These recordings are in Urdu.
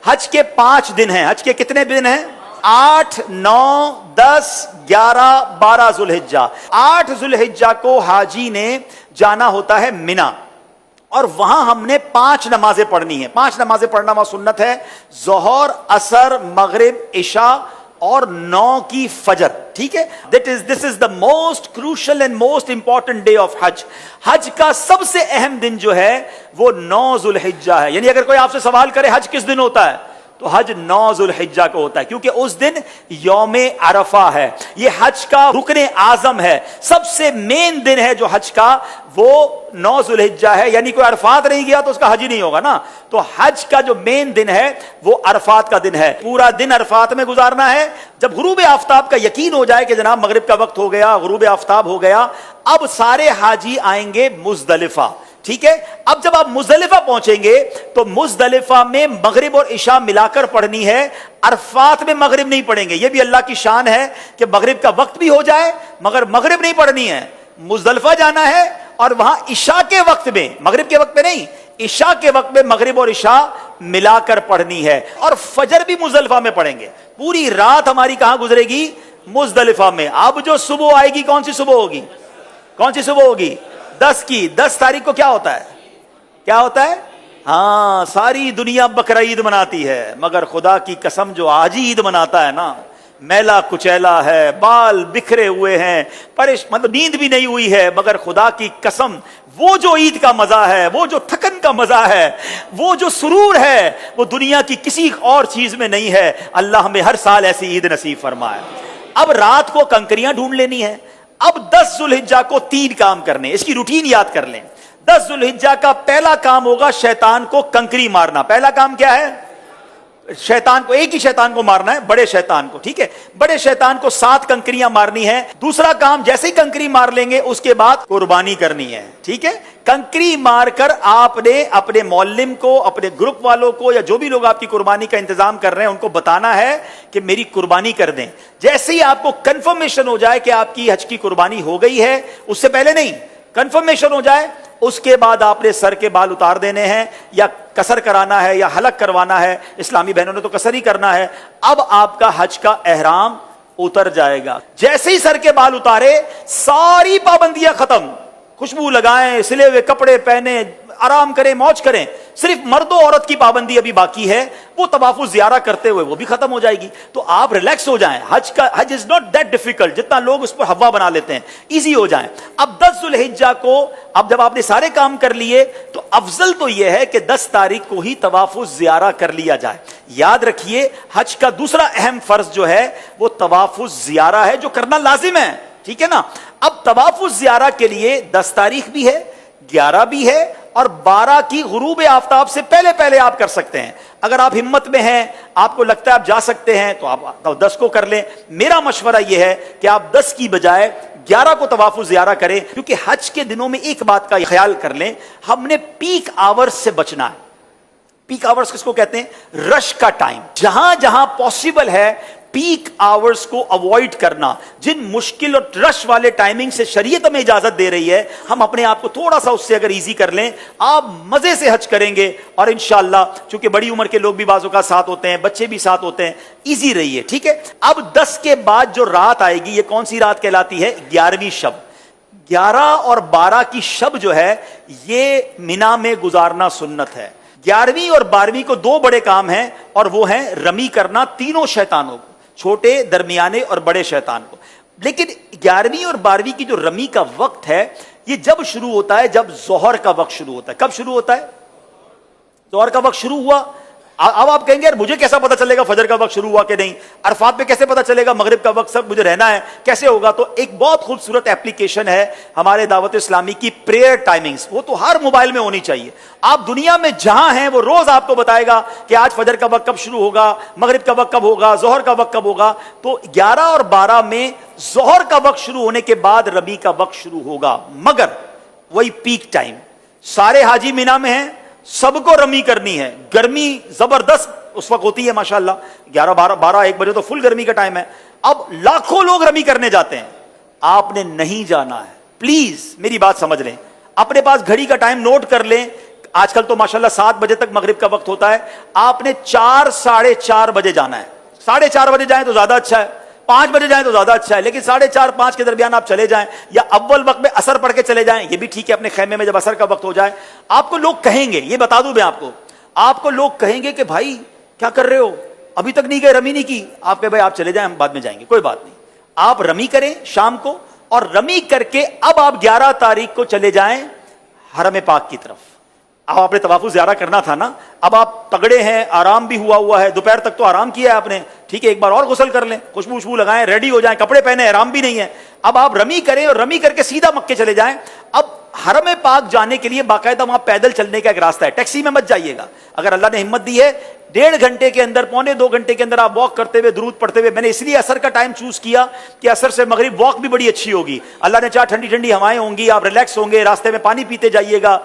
حج کے 5 دن ہیں. حج کے کتنے دن ہیں؟ 8 9 10 11 12 ذوالحجہ. 8 ذوالحجہ کو حاجی نے جانا ہوتا ہے مینا, اور وہاں ہم نے 5 نمازیں پڑھنی ہیں. 5 نمازیں پڑھنا وہاں سنت ہے, ظہر, عصر, مغرب, عشاء اور 9 کی فجر. ٹھیک ہے, this is the most crucial and most important day of حج. حج کا سب سے اہم دن جو ہے وہ 9 ذوالحجہ ہے. یعنی اگر کوئی آپ سے سوال کرے حج کس دن ہوتا ہے, تو حج 9 ذوالحجہ کو ہوتا ہے, کیونکہ اس دن یوم عرفہ ہے. یہ حج کا رکن اعظم ہے, سب سے مین دن ہے جو حج کا, وہ 9 ذوالحجہ ہے. یعنی کوئی عرفات نہیں گیا تو اس کا حج ہی نہیں ہوگا نا. تو حج کا جو مین دن ہے وہ عرفات کا دن ہے. پورا دن عرفات میں گزارنا ہے. جب غروب آفتاب کا یقین ہو جائے کہ جناب مغرب کا وقت ہو گیا, غروب آفتاب ہو گیا, اب سارے حاجی آئیں گے مزدلفہ. ٹھیک ہے, اب جب آپ مزدلفہ پہنچیں گے تو مزدلفہ میں مغرب اور عشاء ملا کر پڑھنی ہے. عرفات میں مغرب نہیں پڑھیں گے. یہ بھی اللہ کی شان ہے کہ مغرب کا وقت بھی ہو جائے مگر مغرب نہیں پڑھنی ہے. مزدلفہ جانا ہے اور وہاں عشاء کے وقت میں, مغرب کے وقت میں نہیں, عشاء کے وقت میں مغرب اور عشاء ملا کر پڑھنی ہے. اور فجر بھی مزدلفہ میں پڑھیں گے. پوری رات ہماری کہاں گزرے گی؟ مزدلفہ میں. اب جو صبح آئے گی, کون سی صبح ہوگی؟ کون سی صبح ہوگی؟ 10 کی. 10 تاریخ کو کیا ہوتا ہے؟ کیا ہوتا ہے؟ ہاں, ساری دنیا بقرہ عید مناتی ہے, مگر خدا کی قسم جو آج عید مناتا ہے نا, میلا کچیلا ہے, بال بکھرے ہوئے ہیں, مطلب نیند بھی نہیں ہوئی ہے, مگر خدا کی قسم وہ جو عید کا مزہ ہے, وہ جو تھکن کا مزہ ہے, وہ جو سرور ہے, وہ دنیا کی کسی اور چیز میں نہیں ہے. اللہ ہمیں ہر سال ایسی عید نصیب فرمائے. اب رات کو کنکریاں ڈھونڈ لینی ہے. اب 10 ذوالحجہ کو 3 کام کرنے, اس کی روٹین یاد کر لیں. 10 ذوالحجہ کا پہلا کام ہوگا شیطان کو کنکری مارنا. پہلا کام کیا ہے؟ شیطان کو, ایک ہی شیطان کو مارنا ہے, بڑے شیطان کو. ٹھیک ہے, بڑے شیطان کو 7 کنکریاں مارنی ہے. دوسرا کام, جیسے ہی کنکری مار لیں گے اس کے بعد قربانی کرنی ہے. ٹھیک ہے, کنکری مار کر آپ نے اپنے معلم کو, اپنے گروپ والوں کو, یا جو بھی لوگ آپ کی قربانی کا انتظام کر رہے ہیں ان کو بتانا ہے کہ میری قربانی کر دیں. جیسے ہی آپ کو کنفرمیشن ہو جائے کہ آپ کی حج کی قربانی ہو گئی ہے, اس سے پہلے نہیں, کنفرمیشن ہو جائے, اس کے بعد آپ نے سر کے بال اتار دینے ہیں, یا قصر کرانا ہے یا حلق کروانا ہے. اسلامی بہنوں نے تو قصر ہی کرنا ہے. اب آپ کا حج کا احرام اتر جائے گا. جیسے ہی سر کے بال اتارے, ساری پابندیاں ختم. خوشبو لگائیں, سلے ہوئے کپڑے پہنے, آرام کریں, موج کریں. صرف مرد و عورت کی پابندی ابھی باقی ہے, وہ طواف الزیارہ کرتے ہوئے وہ بھی ختم ہو جائے گی. تو آپ ریلیکس ہو جائیں. حج از ناٹ دیٹ ڈیفیکلٹ جتنا لوگ اس پر ہوا بنا لیتے ہیں. ایزی ہو جائیں. اب 10 ذوالحجہ کو, اب جب آپ نے سارے کام کر لیے تو افضل تو یہ ہے کہ 10 تاریخ کو ہی طواف الزیارہ کر لیا جائے. یاد رکھیے, حج کا دوسرا اہم فرض جو ہے وہ طواف الزیارہ ہے, جو کرنا لازم ہے. ٹھیک ہے نا. اب طواف الزیارہ کے لیے 10 تاریخ بھی ہے, 11 بھی ہے, اور 12 کی غروب آفتاب سے پہلے پہلے آپ کر سکتے ہیں. اگر آپ ہمت میں ہیں, آپ کو لگتا ہے آپ جا سکتے ہیں, تو آپ 10 کو کر لیں. میرا مشورہ یہ ہے کہ آپ 10 کی بجائے 11 کو طواف الزیارہ کریں, کیونکہ حج کے دنوں میں ایک بات کا خیال کر لیں, ہم نے پیک آورز سے بچنا ہے. پیک آورز کس کو کہتے ہیں؟ رش کا ٹائم. جہاں جہاں پاسبل ہے پیک آورز کو اوائڈ کرنا. جن مشکل اور رش والے ٹائمنگ سے شریعت ہمیں اجازت دے رہی ہے, ہم اپنے آپ کو تھوڑا سا اس سے اگر ایزی کر لیں, آپ مزے سے حج کریں گے. اور انشاءاللہ چونکہ بڑی عمر کے لوگ بھی بعض اوقات ساتھ ہوتے ہیں, بچے بھی ساتھ ہوتے ہیں, ایزی رہیے. ٹھیک ہے. اب 10 کے بعد جو رات آئے گی, یہ کون سی رات کہلاتی ہے؟ 11ویں شب. 11 اور 12 کی شب جو ہے یہ مینا میں گزارنا سنت ہے. 11ویں اور 12ویں کو 2 بڑے کام ہیں, اور وہ ہیں رمی کرنا تینوں شیطانوں کو, چھوٹے, درمیانے اور بڑے شیطان کو. لیکن 11ویں اور 12ویں کی جو رمی کا وقت ہے یہ جب شروع ہوتا ہے, جب ظہر کا وقت شروع ہوتا ہے. کب شروع ہوتا ہے؟ ظہر کا وقت شروع ہوا. اب آپ کہیں گے یار مجھے کیسا پتا چلے گا فجر کا وقت شروع ہوا کہ نہیں, عرفات پہ کیسے پتا چلے گا مغرب کا وقت سب مجھے رہنا ہے, کیسے ہوگا؟ تو ایک بہت خوبصورت ایپلیکیشن ہے ہمارے دعوت اسلامی کی, پریئر ٹائمنگز. وہ تو ہر موبائل میں ہونی چاہیے. آپ دنیا میں جہاں ہیں وہ روز آپ کو بتائے گا کہ آج فجر کا وقت کب شروع ہوگا, مغرب کا وقت کب ہوگا, ظہر کا وقت کب ہوگا. تو 11 اور 12 میں ظہر کا وقت شروع ہونے کے بعد رمی کا وقت شروع ہوگا, مگر وہی پیک ٹائم. سارے حاجی مینا میں ہیں, سب کو رمی کرنی ہے. گرمی زبردست اس وقت ہوتی ہے ماشاءاللہ, 11 12 1 بجے تو فل گرمی کا ٹائم ہے. اب لاکھوں لوگ رمی کرنے جاتے ہیں, آپ نے نہیں جانا ہے. پلیز میری بات سمجھ لیں, اپنے پاس گھڑی کا ٹائم نوٹ کر لیں. آج کل تو ماشاءاللہ 7 بجے تک مغرب کا وقت ہوتا ہے، آپ نے 4 ساڑھے 4 بجے جانا ہے. 4:30 بجے جائیں تو زیادہ اچھا ہے، 5 بجے جائیں تو زیادہ اچھا ہے، لیکن 4:30 5 کے درمیان آپ چلے جائیں، یا اول وقت میں عصر پڑھ کے چلے جائیں، یہ بھی ٹھیک ہے. اپنے خیمے میں جب عصر کا وقت ہو جائے، آپ کو لوگ کہیں گے، یہ بتا دوں میں آپ کو لوگ کہیں گے کہ بھائی کیا کر رہے ہو، ابھی تک نہیں گئے، رمی نہیں کی. آپ کہ بھائی آپ چلے جائیں، ہم بعد میں جائیں گے، کوئی بات نہیں. آپ رمی کریں شام کو، اور رمی کر کے اب آپ 11 تاریخ کو چلے جائیں حرم پاک کی طرف. اب آپ نے طواف زیارہ کرنا تھا نا، اب آپ تگڑے ہیں، آرام بھی ہوا ہے، دوپہر تک تو آرام کیا ہے آپ نے، ٹھیک ہے، ایک بار اور غسل کر لیں، خوشبو وشبو لگائیں، ریڈی ہو جائیں، کپڑے پہنے، آرام بھی نہیں ہے. اب آپ رمی کریں اور رمی کر کے سیدھا مکے چلے جائیں. اب حرم پاک جانے کے لیے باقاعدہ وہاں پیدل چلنے کا ایک راستہ ہے، ٹیکسی میں مت جائیے گا. اگر اللہ نے ہمت دی ہے 1.5 گھنٹے کے اندر، 1.25 گھنٹے کے اندر آپ واک کرتے ہوئے، درود پڑھتے ہوئے، میں نے اس لیے عصر کا ٹائم چوز کیا کہ عصر سے مغرب واک بھی بڑی اچھی ہوگی. اللہ نے چاہا ٹھنڈی ٹھنڈی ہوائیں ہوں گی، آپ ریلیکس ہوں گے، راستے میں پانی پیتے جائیے گا،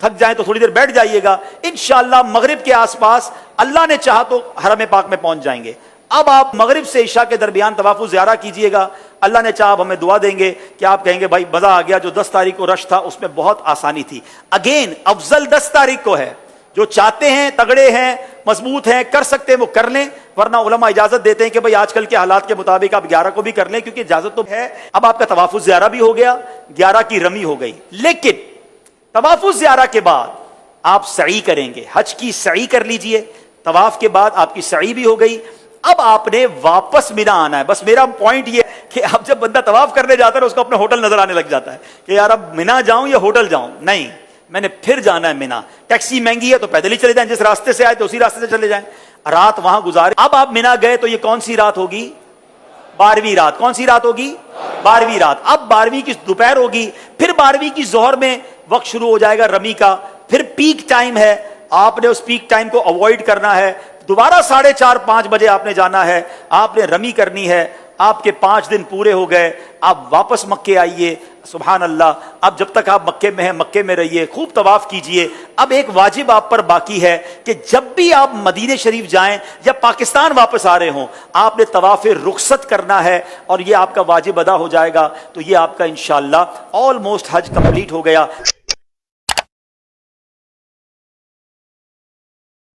تھک جائیں تو تھوڑی دیر بیٹھ جائیے گا، انشاءاللہ مغرب کے آس پاس اللہ نے چاہا تو حرم پاک میں پہنچ جائیں گے. اب آپ مغرب سے عشاء کے درمیان طواف زیارہ کیجئے گا. اللہ نے چاہا ہمیں دعا دیں گے کہ آپ کہیں گے بھائی مزہ آ گیا، جو 10 تاریخ کو رش تھا اس میں بہت آسانی تھی. اگین افضل 10 تاریخ کو ہے، جو چاہتے ہیں، تگڑے ہیں، مضبوط ہیں، کر سکتے ہیں وہ کر لیں، ورنہ علماء اجازت دیتے ہیں کہ بھائی آج کل کے حالات کے مطابق آپ 11 کو بھی کر لیں، کیونکہ اجازت تو ہے. اب آپ کا طواف زیارہ بھی ہو گیا، 11 کی رمی ہو گئی. لیکن طواف زیارہ کے بعد آپ سعی کریں گے، حج کی سعی کر لیجئے. طواف کے بعد آپ کی سعی بھی ہو گئی، اب آپ نے واپس مینا آنا ہے. بس میرا پوائنٹ یہ کہ اب جب بندہ طواف کرنے جاتا ہے اس کو اپنا ہوٹل نظر آنے لگ جاتا ہے کہ یار اب مینا جاؤں یا ہوٹل جاؤں. نہیں، میں نے پھر جانا ہے مینا. ٹیکسی مہنگی ہے تو پیدل ہی چلے جائیں، جس راستے سے آئے تو اسی راستے سے چلے جائیں، رات وہاں گزارے. اب آپ مینا گئے تو یہ کون سی رات ہوگی؟ 12ویں رات. کون سی رات ہوگی؟ 12ویں رات. اب 12ویں کی دوپہر ہوگی، پھر 12ویں کی ظہر میں وقت شروع ہو جائے گا رمی کا. پھر پیک ٹائم ہے، آپ نے اس پیک ٹائم کو اوائڈ کرنا ہے. دوبارہ 4:30 5 بجے آپ نے جانا ہے، آپ نے رمی کرنی ہے. آپ کے 5 دن پورے ہو گئے، آپ واپس مکے آئیے. سبحان اللہ. اب جب تک آپ مکے میں ہیں مکے میں رہیے، خوب طواف کیجئے. اب ایک واجب آپ پر باقی ہے کہ جب بھی آپ مدینہ شریف جائیں یا پاکستان واپس آ رہے ہوں، آپ نے طواف رخصت کرنا ہے، اور یہ آپ کا واجب ادا ہو جائے گا. تو یہ آپ کا انشاءاللہ آلموسٹ حج کمپلیٹ ہو گیا.